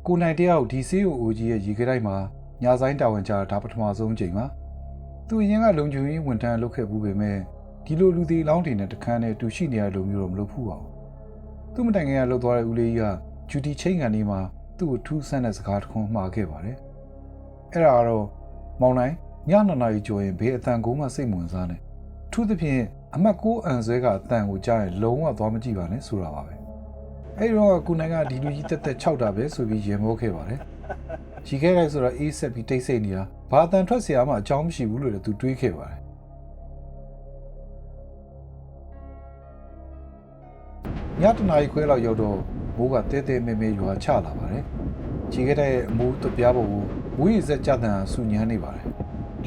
ကိုနိုင်တယောက်ဒီဆေးရုံအိုကြီးရဲ့ရေခဲတိုက်မှာညာဆိုင်တာဝန်ကြတာပထမဆုံးအချိန်မှာသူအရင်ကလုံခြုံရေးဝန်ထမ်းလုပ်ခဲ့ဘူးပေမဲ့ဒီလိုလူသေးလောင်းတွေနဲ့တခန်းနဲ့တူရှိနေရလိုမျိုးတော့မလုပ်ဘူးပါဘူးသူ့မတိုင်ခင်ကလှုပ်သွားတဲ့ဦးလေးကြီးကဂျူတီချင်းကန်ဒီမှာသူ့ကိုထူးဆန်းတဲ့စကားတစ်ခုမှားခဲ့ပါတယ်အဲ့ဒါကတော့မောင်နိုင်ည2 နာရီကျော်ရင်ဘေးအတန်ကိုမှစိတ်ဝင်စားနေထူးသဖြင့်အမတ်6အန်ဆွဲကအတန်ကိုကြားရင်လုံးဝသွားမကြည့်ပါနဲ့ဆိုတာပါပဲအဲ့တော့ကုနိုင်ကဒီလူကြီးတက်တက်6တာပဲဆိုပြီးရေမိုးခဲ့ပါတယ်ရီခဲလိုက်ဆိုတော့အေးဆက်ပြီးတိတ်ဆိတ်နေတာဘာအတန်ထွက်เสียမှအကြောင်းမရှိဘူးလို့လည်းသူတွေးခဲ့ပါတယ်ည2 နာရီခွဲလောက်ရောက်တော့မိုးကတဲတဲမဲမဲရွာချလာပါတယ်ရီခဲတဲ့အမိုးတပြားပေါ်ကိုဝိဇက်ကြတဲ့ဆူညမ်းနေပါတယ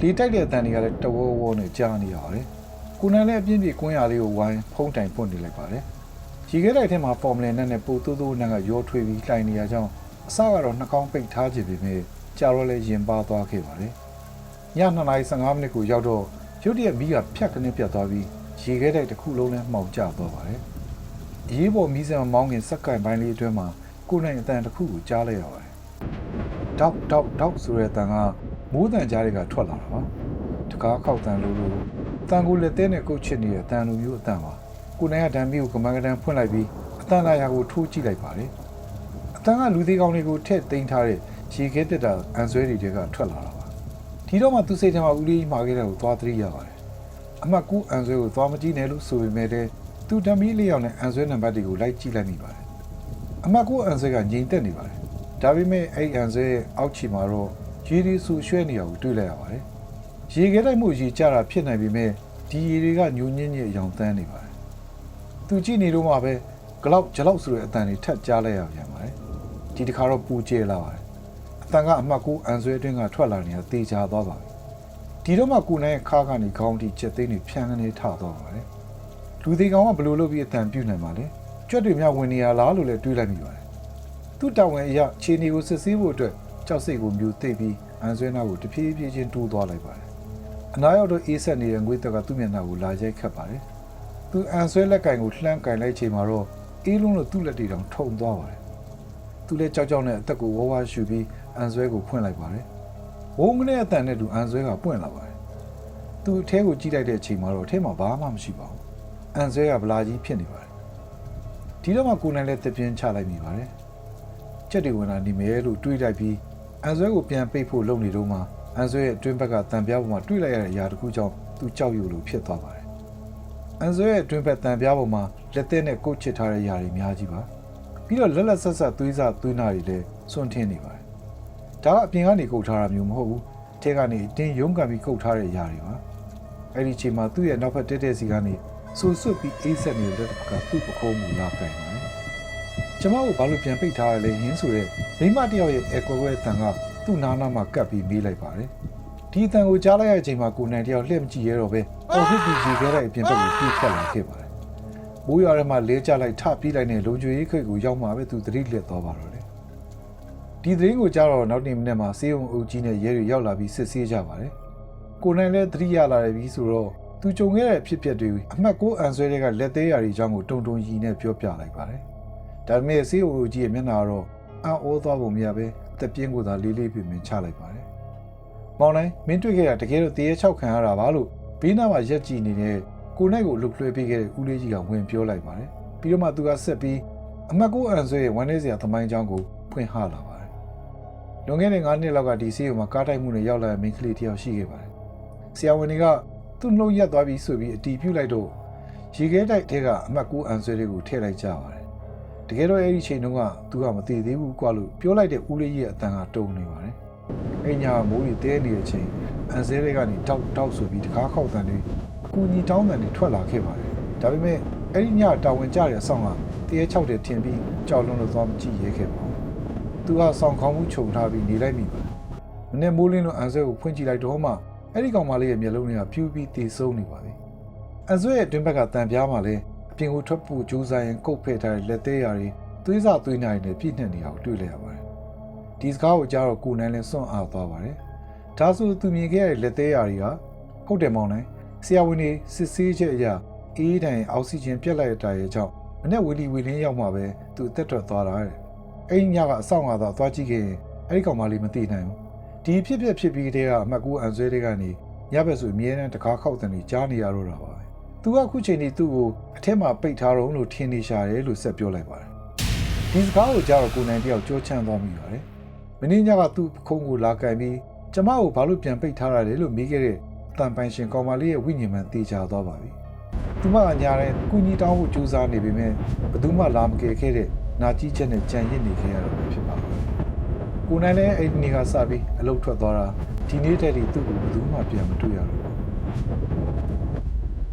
်လေတိုက်တဲ့အတန်တွေကလည်းတဝေါဝေါနဲ့ကြားနေရပါတယ်ကိုနိုင်လည်းအပြင်းပြေကွင်းရလေးကိုဝိုင်းဖုံးတိုင်ဖွင့်နေလိုက်ပါတယ်ရီခဲတိုက်ထဲမှာဖော်မလင်နဲ့ပိုတိုးတိုးနဲ့ကရောထွေးပြီးလှိုင်နေရကြောင်းအစကတော့နှာခေါင်းပိတ်ထားခြင်းပေမဲ့ကြာတော့လည်းရင်ပါသွားခဲ့ပါတယ်ည2 နာရီ 15 မိနစ်ကိုရောက်တော့ရုတ်တရက်မီးကဖြတ်ခနဲ့ပြတ်သွားပြီးရေခဲတိုက်တစ်ခုလုံးလည်းမှောင်ကျသွားပါတယ်အရေးပေါ်မီးစံမောင်းခင်စက်ကင်ပိုင်းလေးအတွင်းမှာကိုနိုင်အတန်တစ်ခုကိုကြားလိုက်ရပါတယ်တောက်တောက်တောက်ဆိုတဲ့အတန်ကမိုးတန်ကြားတွေကထွက်လာတာပါတကားခောက်တန်လို့တန်ကိုလက်သေးနဲ့ကုတ်ချစ်နေတဲ့အတန်လိုမျိုးအတန်ပါကိုနိုင်ကဓာတ်မီးကိုကမန်းကတန်းဖွင့်လိုက်ပြီးအတန်လာရာကိုထိုးကြည့်လိုက်ပါတယ်အတန်ကလူသေးကောင်းတွေကိုထည့်သိမ်းထားတဲ့ရေခဲတက်တာအန်ဆွဲတွေကထွက်လာတာပါဒီတော့မှသူစိတ်ထဲမှာဦးလေးမှာခဲ့တဲ့ကိုသွားသတိရပါတယ်အမှတ်9အန်ဆွဲကိုသွားမကြည့်နဲ့လို့ဆိုပေမဲ့လည်းသူဓာတ်မီးလေးယောက်နဲ့အန်ဆွဲနံပါတ်တွေကိုလိုက်ကြည့်လိုက်မိပါတယ်အမှတ်9အန်ဆွဲကငြိမ်သက်နေပါတယ်ဒါပေမဲ့အဲ့အန်ဆွဲရဲ့အောက်ခြေမှာတော့ရေဒီဆူရွှဲနေတာကိုတွေ့လိုက်ရပါတယ်ရေခဲတိုက်မှုရေကျတာဖြစ်နိုင်ပေမဲ့ဒီရေတွေကညူညင်းညစ်အယောင်တန်းနေပါတယ်သူကြည့်နေတော့မှပဲဂလောက်ဂျလောက်ဆိုတဲ့အတန်တွေထပ်ကြားလိုက်ရပြန်ပါတယ်ဒီတစ်ခါတော့ပူကျဲလာပါတယ်အတန်ကအမှတ်9အန်ဆွဲအတွင်းကထွက်လာနေတာတေချာသွားပါပြီဒီတော့မှကိုနိုင်ရဲ့ခါကနေခေါင်းထိချက်သိန်းတွေဖြန်းကနေထသွားပါတယ်လူသေးကောင်ကဘလို့လုပ်ပြီးအတန်ပြုတ်နိုင်ပါလဲကြွက်တွေများဝင်နေရလားလို့လည်းတွေးလိုက်မိပါတယ်သူ့တောင်ဝင်အရာခြေနေကိုစစ်ဆေးဖို့အတွက်ကြောက်စိတ်ကိုမြူသိပ်ပြီးအန်ဆွဲနာကိုတဖြည်းဖြည်းချင်းတိုးသွားလိုက်ပါတယ်အနာရောက်တော့အေးဆက်နေတဲ့ငွေတက်ကသူ့မျက်နှာကိုလာရိုက်ခတ်ပါတယ်သူအန်ဆွဲလက်ကင်ကိုလှမ်းကင်လိုက်ချိန်မှာတော့အေးလုံးလို့သူ့လက်တွေတောင်ထုံသွားပါတယ်သူလည်းကြောက်ကြောက်နဲ့အသက်ကိုဝါးဝါးရှူပြီးအန်ဆွဲကိုဖွင့်လိုက်ပါတယ်ဝုန်းကနေအတန်နဲ့သူအန်ဆွဲကပွင့်လာပါတယ်သူအထဲကိုကြည့်လိုက်တဲ့အချိန်မှာတော့အထဲမှာဘာမှမရှိပါဘူးအန်ဆွဲကဗလာကြီးဖြစ်နေပါတယ်ဒီတော့မှကိုနိုင်လည်းတပြင်းချလိုက်မိပါတယ်ချက်တွေဝင်လာနေမယ်လို့တွေးလိုက်ပြီးအန်ဆွဲကိုပြန်ပိတ်ဖို့လုပ်နေတော့မှအန်ဆွဲရဲ့အတွင်းဘက်ကတန်ပြားပေါ်မှာတွေးလိုက်ရတဲ့အရာတစ်ခုကြောင့်သူကြောက်ရွံ့လို့ဖြစ်သွားပါတယ်အန်ဆွဲရဲ့အတွင်းဘက်တန်ပြားပေါ်မှာလက်သက်နဲ့ကုတ်ချစ်ထားတဲ့အရာတွေအများကြီးပါပြီးတော့လက်လက်ဆက်ဆက်သွေးစားသွေးနာတွေလည်းစွန့်ထင်းနေပါတယ်ဒါကအပြင်ကနေကုတ်ထားတာမျိုးမဟုတ်ဘူးထဲကနေတင်းရုံးကန်ပြီးကုတ်ထားတဲ့အရာတွေပါအဲ့ဒီချိန်မှာသူ့ရဲ့နောက်ဘက်တဲတဲစီကနေဆူဆွတ်ပြီးအေးဆက်နေတဲ့လက်တစ်ဖက်ကသူ့ပခိုးမူလာကင်ပါတယ်ကျမကိုဘာလို့ပြန်ပိတ်ထားရလဲဟင်းဆိုတဲ့မိမတယောက်ရဲ့အကွဲကွဲတန်ကသူ့နားနားမှာကပ်ပြီးမေးလိုက်ပါတယ်ဒီအတန်ကိုကြားလိုက်ရတဲ့အချိန်မှာကိုနိုင်တယောက်လှည့်မကြည့်ရတော့ပဲအော်ဟစ်ပြီးရေခဲတဲ့အပြင်ဘက်ကိုပြေးထွက်လာခဲ့ပါတယ်မိုးရွာထဲမှာလဲကျလိုက်ထပြေးလိုက်တဲ့လုံကျွေးခိတ်ကိုရောက်မှပဲသူသတိလစ်သွားပါတော့တယ်ဒီသတင်းကိုကြားတော့နောက်နေ့မနေ့မှာစေးုံအုပ်ကြီးနဲ့ရဲတွေရောက်လာပြီးစစ်ဆေးကြပါတယ်ကိုနိုင်လည်းသတိရလာတယ်ပြီးဆိုတော့သူကြုံခဲ့တဲ့ဖြစ်ပျက်တွေအမှတ်9အန်ဆွဲတွေကလက်သေးရာတွေအကြောင်းကိုတုံတုံရီနဲ့ပြောပြလိုက်ပါတယ်ဒါပေမဲ့စေးုံအုပ်ကြီးရဲ့မျက်နှာကတော့အံ့ဩသွားပုံမရပဲတက်ပြင်းကိုသာလေးလေးပြင်းပြင်းချလိုက်ပါတယ်မောင်နိုင်မင်းတွေ့ခဲ့တာတကယ်တော့တရေ6ခံရတာပါလို့ဘေးနားမှာရက်ကြည့်နေတဲ့ကိုနိုင်ကိုလှုပ်လွှဲပေးခဲ့တဲ့ဦးလေးကြီးကဝင်ပြောလိုက်ပါတယ်ပြီးတော့မှသူကဆက်ပြီးအမှတ်9အန်ဆွဲရဲ့ဝမ်းနေစရာသမိုင်းကြောင်းကိုဖွင့်ဟလာပါတယ်လွန်ခဲ့တဲ့9 နှစ်လောက်ကဒီဆေးရုံမှာကားတိုက်မှုနဲ့ရောက်လာတဲ့မိန်းကလေးတစ်ယောက်ရှိခဲ့ပါတယ်ဆရာဝန်တွေကသူ့နှုတ်ရက်သွားပြီးဆိုပြီးအတီးပြုတ်လိုက်တော့ရေခဲတိုက်ထဲကအမှတ်9အန်ဆွဲတွေကိုထည့်လိုက်ကြပါတယ်တကယ်တော့အဲ့ဒီချိန်တုန်းကသူကမသိသေးဘူးကွာလို့ပြောလိုက်တဲ့ဦးလေးကြီးရဲ့အတန်ကတုံနေပါတယ်အဲ့ညမိုးတွေတဲနေတဲ့အချိန်အန်ဆွဲတွေကနေတောက်တောက်ဆိုပြီးတကားခောက်တန်တွေအကူကြီးတောင်းတန်တွေထွက်လာခဲ့ပါတယ်ဒါပေမဲ့အဲ့ဒီညတာဝန်ကျတဲ့အဆောင်ကတရေ6တဲ့ထင်ပြီးကြောက်လွန်းလို့သွားမကြည့်ရဲခဲ့ပါဘူးသူကဆောင်ခေါင်းမှုခြုံထားပြီးနေလိုက်မိပါတယ်မနေ့မိုးလင်းလို့အန်ဆွဲကိုဖွင့်ကြည့်လိုက်တော့မှအဲ့ဒီကောင်မလေးရဲ့မျက်လုံးတွေကပြူးပြီးတည်ဆုံးနေပါပြီအန်ဆွဲရဲ့အတွင်းဘက်ကတန်ပြားမှာလည်းအပြင်ကိုထွက်ဖို့ကြိုးစားရင်ကုတ်ဖဲ့ထားတဲ့လက်သေးရာတွေသွေးစားသွေးနာတွေနဲ့ပြည့်နှက်နေတာကိုတွေ့လိုက်ရပါတယ်ဒီစကားကိုကြားတော့ကိုနိုင်လည်းစွန့်အားသွားပါတယ်ဒါဆိုသူမြင်ခဲ့ရတဲ့လက်သေးရာတွေကဟုတ်တယ်မောင်နိုင်ဆရာဝန်တွေစစ်ဆေးချက်အရအေးတိုင်အောက်ဆီဂျင်ပြတ်လိုက်တဲ့အတိုင်းရဲ့ကြောင့်မနေ့ဝီလီဝီလင်းရောက်မှပဲသူအသက်ထွက်သွားတာတဲ့ အဲ့ညကအဆောင်ငါသာသွားကြည့်ခဲ့ရင်အဲ့ဒီကောင်မလေးမသိနိုင်ဘူးဒီဖြစ်ဖြစ်ပြီးတဲ့ကအမှတ်ကူအန်ဆွဲတွေကနေညဘက်ဆိုအမြဲတမ်းတကားခောက်တဲ့နေကြားနေရတော့တာပါပဲသူကအခုချိန်ကြီးသူ့ကိုအထက်မှာပိတ်ထားတော့လို့ထင်နေရှာတယ်လို့ဆက်ပြောလိုက်ပါတယ်ဒီစကားကိုကြားတော့ကိုနိုင်တယောက်ကြိုးချမ်းသွားမိပါတယ်မင်းညကသူ့ခုံးကိုလာကန်ပြီးကျမကိုဘာလို့ပြန်ပိတ်ထားရတယ်လို့မေးခဲ့တဲ့အတန်ပိုင်ရှင်ကောင်မလေးရဲ့ဝိညာဉ်မှန်တေချာသွားပါပြီသူမကညာတဲ့ကုညီတောင်းဖို့ကြိုးစားနေပေမဲ့ဘယ်သူမှလာမကယ်ခဲ့တဲ့နာကြီးချက်နဲ့ကြံရစ်နေခဲ့ရတော့ဖြစ်ပါဘူးကိုနိုင်လည်းအဲ့ဒီနေ့ကစပြီးအလုတ်ထွက်သွားတာဒီနေ့တည်းသူ့ကိုဘယ်သူမှပြန်မတွေ့ရတော့ဘူး